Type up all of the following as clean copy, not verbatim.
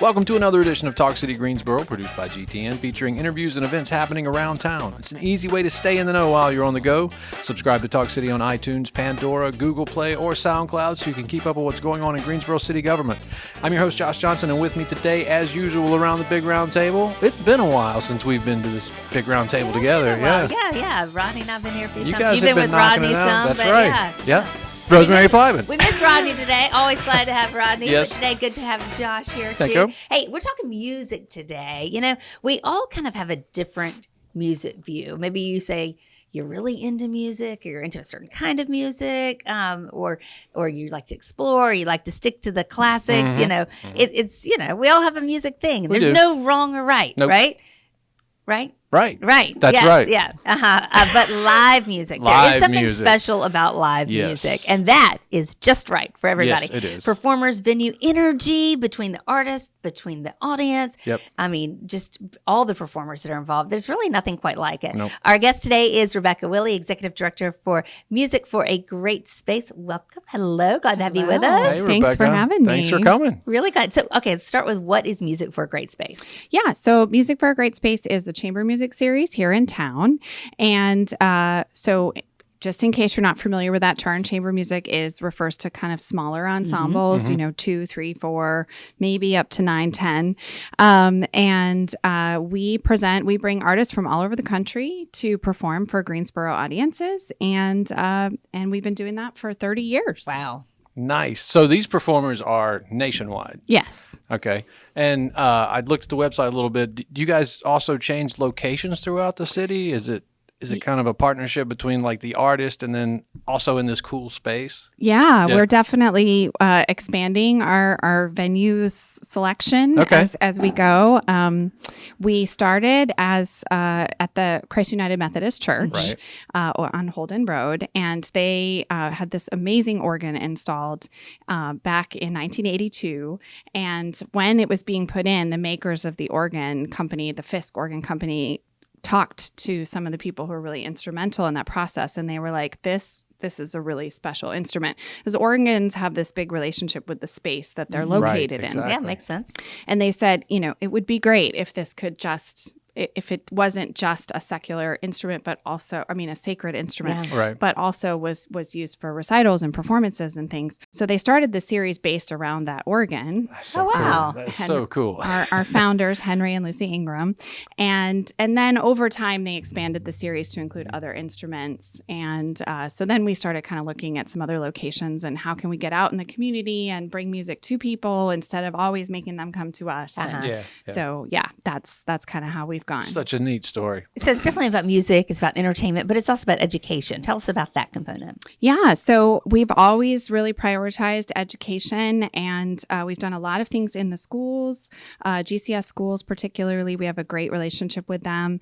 Welcome to another edition of Talk City Greensboro, produced by GTN, featuring interviews and events happening around town. It's an easy way to stay in the know while you're on the go. Subscribe to Talk City on iTunes, Pandora, Google Play, or SoundCloud so you can keep up with what's going on in Greensboro City government. I'm your host, Josh Johnson, and with me today, as usual, around the big round table. It's been a while since we've been to this big round table together. Yeah. Rodney and I've been here a few times. You guys You've have been been with Rodney knocking it out. some, That's but right. Yeah. Rosemary Flyman. We miss Rodney today. Always glad to have Rodney. Yes. But today, good to have Josh here, Thank too. you. Hey, we're talking music today. You know, we all kind of have a different music view. Maybe you say you're really into music, or you're into a certain kind of music, or you like to explore, or you like to stick to the classics. Mm-hmm. You know, it's, you know, we all have a music thing. And We there's do. no wrong or right, Nope. right? Right? Right. That's yes, right. Yeah. But live music. There Live is something music. special about live Yes. music. And that is just right for everybody. Yes, it is. Performers, venue, energy between the artist, between the audience. Yep. I mean, just all the performers that are involved. There's really nothing quite like it. Nope. Our guest today is Rebecca Willie, Executive Director for Music for a Great Space. Welcome. Hello. Glad to have you with us. Hey, Thanks for Rebecca. having me. Thanks for coming. Really glad. So, okay, let's start with what is Music for a Great Space? Yeah, so Music for a Great Space is a chamber music series here in town. And so just in case you're not familiar with that term, chamber music refers to kind of smaller ensembles, you know, 2, 3, 4, maybe up to 9, 10. We bring artists from all over the country to perform for Greensboro audiences. And we've been doing that for 30 years. Wow. Nice. So these performers are nationwide. Yes. Okay. And I looked at the website a little bit. Do you guys also change locations throughout the city? Is it kind of a partnership between like the artist and then also in this cool space? Yeah, we're definitely expanding our venues selection as we go. We started as at the Christ United Methodist Church on Holden Road, and they had this amazing organ installed back in 1982. And when it was being put in, the makers of the organ company, the Fisk Organ Company, talked to some of the people who were really instrumental in that process, and they were like, this is a really special instrument, because organs have this big relationship with the space that they're located in. Yeah, makes sense. And they said, you know, it would be great if this could if it wasn't just a secular instrument, but also, a sacred instrument, but also was used for recitals and performances and things. So they started the series based around that organ. That's so wow. Cool. That's so cool. Our founders, Henry and Lucy Ingram. And then over time, they expanded the series to include other instruments. And so then we started kind of looking at some other locations and how can we get out in the community and bring music to people instead of always making them come to us. And so, that's kind of how we've gone. Such a neat story. So it's definitely about music, it's about entertainment, but it's also about education. Tell us about that component. Yeah, so we've always really prioritized education, and we've done a lot of things in the schools, GCS schools particularly. We have a great relationship with them.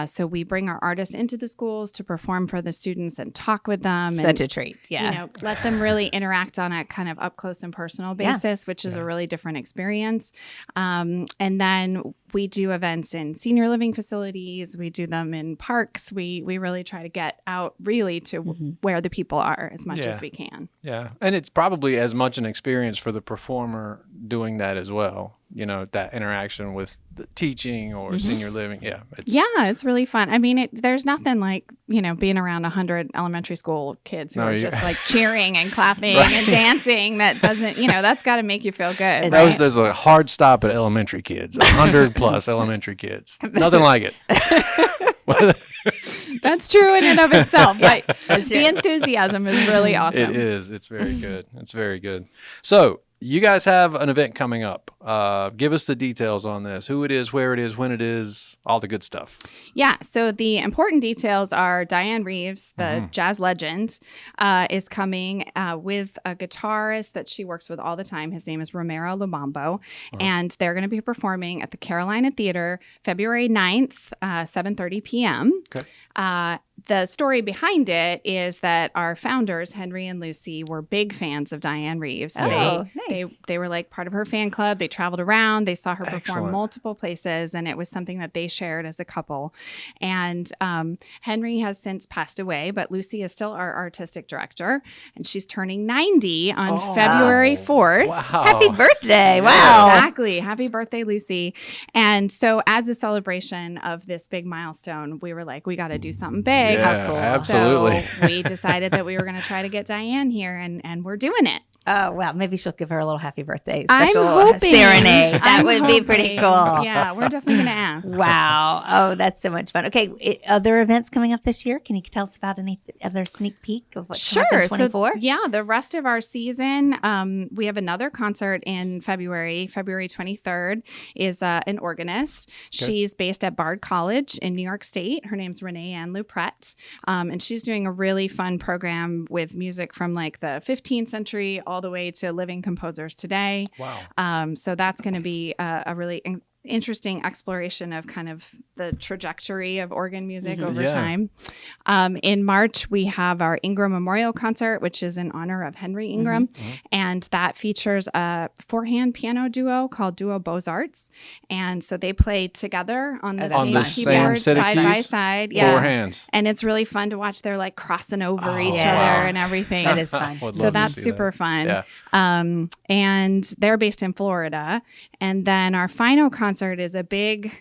So we bring our artists into the schools to perform for the students and talk with them. Such a treat. Yeah. You know, let them really interact on a kind of up close and personal basis, which is a really different experience. And then we do events in senior living facilities. We do them in parks. We really try to get out really to where the people are as much as we can. Yeah. And it's probably as much an experience for the performer doing that as well. You know, that interaction with the teaching or senior living. Yeah. It's really fun. I mean, there's nothing like, you know, being around 100 elementary school kids who are just like cheering and clapping and dancing. That doesn't, you know, that's got to make you feel good. There's a hard stop at elementary kids, 100 plus elementary kids. Nothing like it. That's true in and of itself. But the enthusiasm is really awesome. It is. It's very good. It's very good. So you guys have an event coming up. Give us the details on this, who it is, where it is, when it is, all the good stuff. Yeah. So the important details are Diane Reeves, the jazz legend, is coming with a guitarist that she works with all the time. His name is Romero Lubambo. And they're going to be performing at the Carolina Theater February 9th, 7:30 p.m. Okay. the story behind it is that our founders, Henry and Lucy, were big fans of Diane Reeves. Oh, They were like part of her fan club. They traveled around. They saw her perform Excellent. multiple places, and it was something that they shared as a couple. And Henry has since passed away, but Lucy is still our artistic director, and she's turning 90 on February 4th. Wow. Happy birthday. Wow. Exactly. Happy birthday, Lucy. And so as a celebration of this big milestone, we were like, we got to do something big. Yeah, How cool. absolutely. So we decided that we were going to try to get Diane here, and we're doing it. Oh, wow. Maybe she'll give her a little happy birthday I'm special hoping. serenade. That I'm would be pretty hoping. cool. Yeah, we're definitely going to ask. Wow. Oh, that's so much fun. Okay. Other events coming up this year? Can you tell us about any other sneak peek of what's coming up in 24? So, yeah, the rest of our season, we have another concert in February 23rd, is an organist. Okay. She's based at Bard College in New York State. Her name's Renee Ann Luprette. And she's doing a really fun program with music from like the 15th century all the way to living composers today. Wow. So that's going to be a really interesting exploration of kind of the trajectory of organ music over Yeah. time. In March, we have our Ingram Memorial Concert, which is in honor of Henry Ingram. And that features a four-hand piano duo called Duo Beaux-Arts. And so they play together on the On same the same keyboard, set of side by keys? side. Four hands. And it's really fun to watch. They're like crossing over each yeah. other and everything. That is fun. Would So love to that's see super that. fun. Yeah. And they're based in Florida. And then our final concert is a big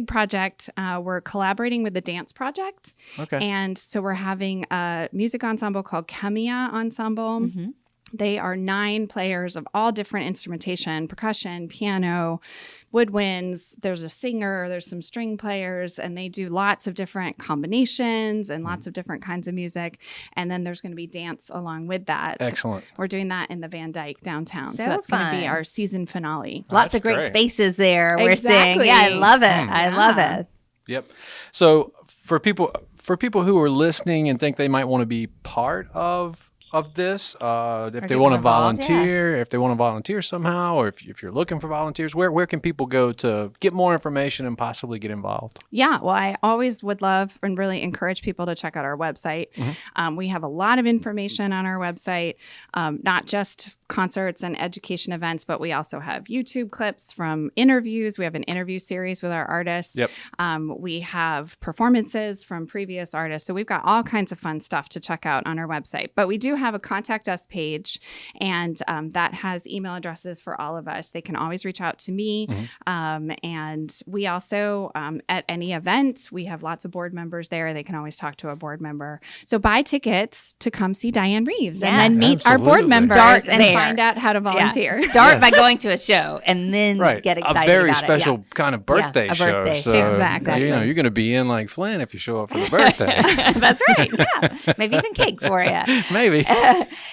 project. We're collaborating with the Dance Project. Okay. And so we're having a music ensemble called Kemia Ensemble. Mm-hmm. They are 9 players of all different instrumentation, percussion, piano, woodwinds. There's a singer, there's some string players, and they do lots of different combinations and lots of different kinds of music. And then there's going to be dance along with that. Excellent. We're doing that in the Van Dyke downtown. So So that's going to be fun. our season finale. Lots That's of great great. spaces there. We're seeing. Exactly. Yeah, I love it. I love Yeah. it. Yep. So for people who are listening and think they might want to be part of this, if they get want more to involved, volunteer, if they want to volunteer somehow, or if you're looking for volunteers, where can people go to get more information and possibly get involved? Yeah, well, I always would love and really encourage people to check out our website. We have a lot of information on our website, not just concerts and education events, but we also have YouTube clips from interviews. We have an interview series with our artists. Yep. We have performances from previous artists. So we've got all kinds of fun stuff to check out on our website. But we do have a contact us page, and that has email addresses for all of us. They can always reach out to me. And we also, at any event, we have lots of board members there. They can always talk to a board member. So buy tickets to come see Diane Reeves and Yeah. then meet our board Absolutely. members Start and there. find out how to volunteer. Yeah. Start by going to a show and then Right. get excited a very about special it. kind of birthday a show. birthday So, show. Exactly. You know, you're going to be in like Flynn if you show up for the birthday. Yeah. That's right. Yeah. Maybe even cake for you. Maybe.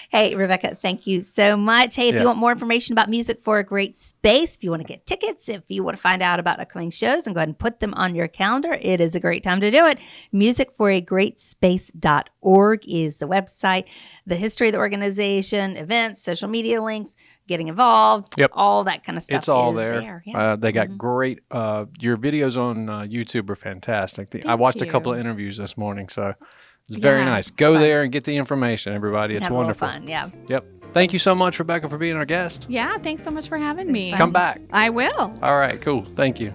Hey, Rebecca, thank you so much. Hey, if Yeah. you want more information about Music for a Great Space, if you want to get tickets, if you want to find out about upcoming shows and go ahead and put them on your calendar, it is a great time to do it. musicforagreatspace.org is the website. The history of the organization, events, social media links, getting involved, Yep. all that kind of stuff It's all is there. Yeah. They got great. Your videos on YouTube are fantastic. I watched a couple of you. interviews this morning, so it's very Yeah. nice. Go Fun. there and get the information, everybody. It's Have a little wonderful. fun. Yeah. Yep. Thank you so much, Rebecca, for being our guest. Yeah, thanks so much for having me. fun. Come back. I will. All right, cool. Thank you.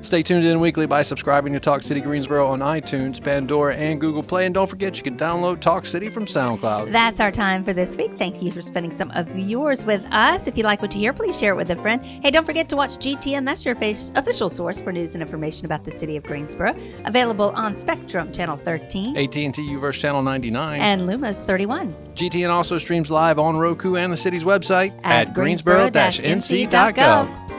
Stay tuned in weekly by subscribing to Talk City Greensboro on iTunes, Pandora, and Google Play. And don't forget, you can download Talk City from SoundCloud. That's our time for this week. Thank you for spending some of yours with us. If you like what you hear, please share it with a friend. Hey, don't forget to watch GTN. That's your official source for news and information about the city of Greensboro. Available on Spectrum Channel 13 AT&T UVerse Channel 99. and Lumos 31. GTN also streams live on Roku and the city's website At greensboro-nc.gov.